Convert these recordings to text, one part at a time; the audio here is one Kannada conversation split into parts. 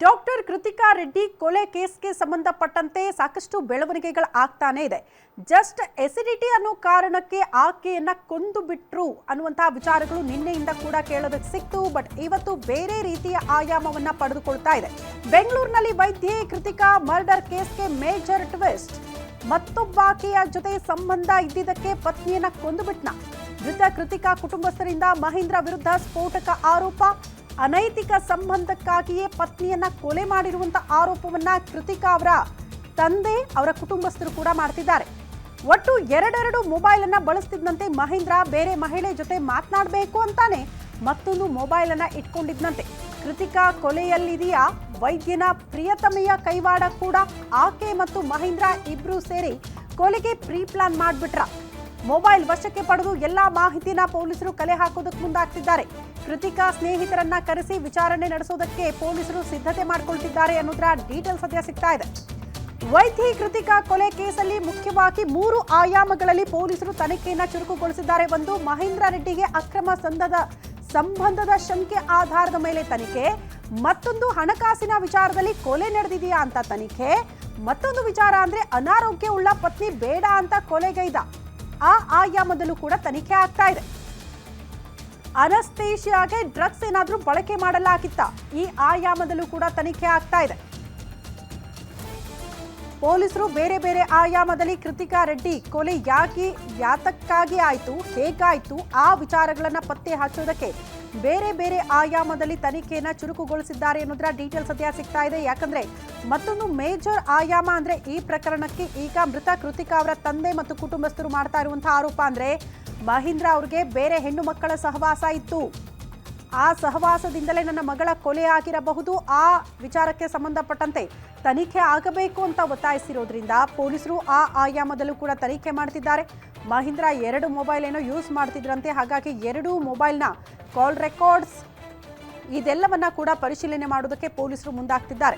ಡಾಕ್ಟರ್ ಕೃತಿಕಾ ರೆಡ್ಡಿ ಕೊಲೆ ಕೇಸ್ಗೆ ಸಂಬಂಧಪಟ್ಟಂತೆ ಸಾಕಷ್ಟು ಬೆಳವಣಿಗೆಗಳು ಆಗ್ತಾನೆ ಇದೆ. ಜಸ್ಟ್ ಎಸಿಡಿಟಿ ಅನ್ನೋ ಕಾರಣಕ್ಕೆ ಆಕೆಯನ್ನ ಕೊಂದು ಬಿಟ್ರು ಅನ್ನುವಂತಹ ವಿಚಾರಗಳು ನಿನ್ನೆಯಿಂದ ಕೂಡ ಕೇಳೋದಕ್ಕೆ ಸಿಕ್ತು. ಬಟ್ ಇವತ್ತು ಬೇರೆ ರೀತಿಯ ಆಯಾಮವನ್ನ ಪಡೆದುಕೊಳ್ತಾ ಇದೆ. ಬೆಂಗಳೂರಿನಲ್ಲಿ ವೈದ್ಯೆ ಕೃತಿಕಾ ಮರ್ಡರ್ ಕೇಸ್ಗೆ ಮೇಜರ್ ಟ್ವಿಸ್ಟ್. ಮತ್ತೊಬ್ಬಾಕೆಯ ಜೊತೆ ಸಂಬಂಧ ಇದ್ದಿದ್ದಕ್ಕೆ ಪತ್ನಿಯನ್ನ ಕೊಂದು ಬಿಟ್ನ. ಮೃತ ಕೃತಿಕಾ ಕುಟುಂಬಸ್ಥರಿಂದ ಮಹೇಂದ್ರ ವಿರುದ್ಧ ಸ್ಫೋಟಕ ಆರೋಪ. ಅನೈತಿಕ ಸಂಬಂಧಕ್ಕಾಗಿಯೇ ಪತ್ನಿಯನ್ನ ಕೊಲೆ ಮಾಡಿರುವಂತಹ ಆರೋಪವನ್ನ ಕೃತಿಕಾ ಅವರ ತಂದೆ ಅವರ ಕುಟುಂಬಸ್ಥರು ಕೂಡ ಮಾಡ್ತಿದ್ದಾರೆ. ಒಟ್ಟು ಎರಡೆರಡು ಮೊಬೈಲ್ ಅನ್ನ ಬಳಸ್ತಿದ್ದಂತೆ ಮಹೇಂದ್ರ ಬೇರೆ ಮಹಿಳೆ ಜೊತೆ ಮಾತನಾಡಬೇಕು ಅಂತಾನೆ ಮತ್ತೊಂದು ಮೊಬೈಲ್ ಅನ್ನ ಇಟ್ಕೊಂಡಿದ್ದಂತೆ. ಕೃತಿಕಾ ಕೊಲೆಯಲ್ಲಿದೆಯಾ ವೈದ್ಯನ ಪ್ರಿಯತಮೆಯ ಕೈವಾಡ ಕೂಡ? ಆಕೆ ಮತ್ತು ಮಹೇಂದ್ರ ಇಬ್ರು ಸೇರಿ ಕೊಲೆಗೆ ಪ್ರೀ ಪ್ಲಾನ್ ಮಾಡ್ಬಿಟ್ರ? ಮೊಬೈಲ್ ವಶಕ್ಕೆ ಪಡೆದು ಎಲ್ಲಾ ಮಾಹಿತಿನ ಪೊಲೀಸರು ಕಲೆ ಹಾಕೋದಕ್ಕೆ ಮುಂದಾಗ್ತಿದ್ದಾರೆ. ಕೃತಿಕಾ ಸ್ನೇಹಿತರನ್ನ ಕರೆಸಿ ವಿಚಾರಣೆ ನಡೆಸೋದಕ್ಕೆ ಪೊಲೀಸರು ಸಿದ್ಧತೆ ಮಾಡಿಕೊಳ್ತಿದ್ದಾರೆ ಅನ್ನೋದರ ಡೀಟೇಲ್ಸ್ ಸದ್ಯ ಸಿಗ್ತಾ ಇದೆ. ವೈದ್ಯೆ ಕೃತಿಕಾ ಕೊಲೆ ಕೇಸಲ್ಲಿ ಮುಖ್ಯವಾಗಿ 3 ಆಯಾಮಗಳಲ್ಲಿ ಪೊಲೀಸರು ತನಿಖೆಯನ್ನ ಚುರುಕುಗೊಳಿಸಿದ್ದಾರೆ. ಒಂದು, ಮಹೇಂದ್ರ ರೆಡ್ಡಿಗೆ ಅಕ್ರಮ ಸಂಬಂಧದ ಶಂಕೆ ಆಧಾರದ ಮೇಲೆ ತನಿಖೆ. ಮತ್ತೊಂದು, ಹಣಕಾಸಿನ ವಿಚಾರದಲ್ಲಿ ಕೊಲೆ ನಡೆದಿದೆಯಾ ಅಂತ ತನಿಖೆ. ಮತ್ತೊಂದು ವಿಚಾರ ಅಂದ್ರೆ ಅನಾರೋಗ್ಯ ಉಳ್ಳ ಪತ್ನಿ ಬೇಡ ಅಂತ ಕೊಲೆಗೈದ. ಆ ಆಯಾಮದಲ್ಲೂ ಕೂಡ ತನಿಖೆ ಆಗ್ತಾ ಇದೆ. ಅನಸ್ತೇಶಿಯಾಗೆ ಡ್ರಗ್ಸ್ ಏನಾದ್ರೂ ಬಳಕೆ ಮಾಡಲಾಗಿತ್ತ? ಈ ಆಯಾಮದಲ್ಲೂ ಕೂಡ ತನಿಖೆ ಆಗ್ತಾ ಇದೆ. ಪೊಲೀಸರು ಬೇರೆ ಬೇರೆ ಆಯಾಮದಲ್ಲಿ ಕೃತಿಕಾ ರೆಡ್ಡಿ ಕೊಲೆ ಯಾತಕ್ಕಾಗಿ ಆಯ್ತು, ಹೇಗಾಯ್ತು, ಆ ವಿಚಾರಗಳನ್ನ ಪತ್ತೆ ಹಚ್ಚೋದಕ್ಕೆ ಬೇರೆ ಬೇರೆ ಆಯಾಮದಲ್ಲಿ ತನಿಖೆಯನ್ನ ಚುರುಕುಗೊಳಿಸಿದ್ದಾರೆ ಅನ್ನೋದರ ಡೀಟೇಲ್ಸ್ ಸದ್ಯ ಸಿಗ್ತಾ ಇದೆ. ಯಾಕಂದ್ರೆ ಮತ್ತೊಂದು ಮೇಜರ್ ಆಯಾಮ ಅಂದ್ರೆ ಈ ಪ್ರಕರಣಕ್ಕೆ ಈಗ ಮೃತ ಕೃತಿಕಾ ಅವರ ತಂದೆ ಮತ್ತು ಕುಟುಂಬಸ್ಥರು ಮಾಡ್ತಾ ಇರುವಂತಹ ಆರೋಪ ಅಂದ್ರೆ ಮಹೇಂದ್ರ ಅವ್ರಿಗೆ ಬೇರೆ ಹೆಣ್ಣು ಮಕ್ಕಳ ಸಹವಾಸ ಇತ್ತು. ಆ ಸಹವಾಸದಿಂದಲೇ ನನ್ನ ಮಗಳ ಕೊಲೆ ಆಗಿರಬಹುದು. ಆ ವಿಚಾರಕ್ಕೆ ಸಂಬಂಧಪಟ್ಟಂತೆ ತನಿಖೆ ಆಗಬೇಕು ಅಂತ ಒತ್ತಾಯಿಸಿರೋದ್ರಿಂದ ಪೊಲೀಸರು ಆ ಆಯಾಮದಲ್ಲೂ ಕೂಡ ತನಿಖೆ ಮಾಡ್ತಿದ್ದಾರೆ. ಮಹೇಂದ್ರ 2 ಮೊಬೈಲ್ ಏನೋ ಯೂಸ್ ಮಾಡ್ತಿದ್ರಂತೆ. ಹಾಗಾಗಿ 2 ಮೊಬೈಲ್ನ ಕಾಲ್ ರೆಕಾರ್ಡ್ಸ್ ಇದೆಲ್ಲವನ್ನ ಕೂಡ ಪರಿಶೀಲನೆ ಮಾಡೋದಕ್ಕೆ ಪೊಲೀಸರು ಮುಂದಾಗ್ತಿದ್ದಾರೆ.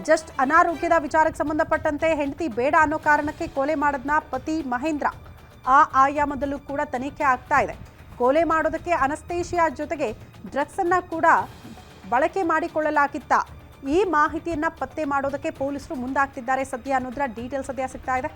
ಜಸ್ಟ್ ಅನಾರೋಗ್ಯದ ವಿಚಾರಕ್ಕೆ ಸಂಬಂಧಪಟ್ಟಂತೆ ಹೆಂಡತಿ ಬೇಡ ಅನ್ನೋ ಕಾರಣಕ್ಕೆ ಕೊಲೆ ಮಾಡದ್ನ ಪತಿ ಮಹೇಂದ್ರ. ಆ ಆಯಾಮದಲ್ಲೂ ಕೂಡ ತನಿಖೆ ಆಗ್ತಾ ಇದೆ. ಕೊಲೆ ಮಾಡೋದಕ್ಕೆ ಅನಸ್ತೇಶಿಯಾ ಜೊತೆಗೆ ಡ್ರಗ್ಸ್ ಅನ್ನ ಕೂಡ ಬಳಕೆ ಮಾಡಿಕೊಳ್ಳಲಾಗಿತ್ತ? ಈ ಮಾಹಿತಿಯನ್ನ ಪತ್ತೆ ಮಾಡೋದಕ್ಕೆ ಪೊಲೀಸರು ಮುಂದಾಗ್ತಿದ್ದಾರೆ ಸದ್ಯ ಅನ್ನೋದರ ಡೀಟೇಲ್ಸ್ ಸದ್ಯ ಸಿಗ್ತಾ ಇದೆ.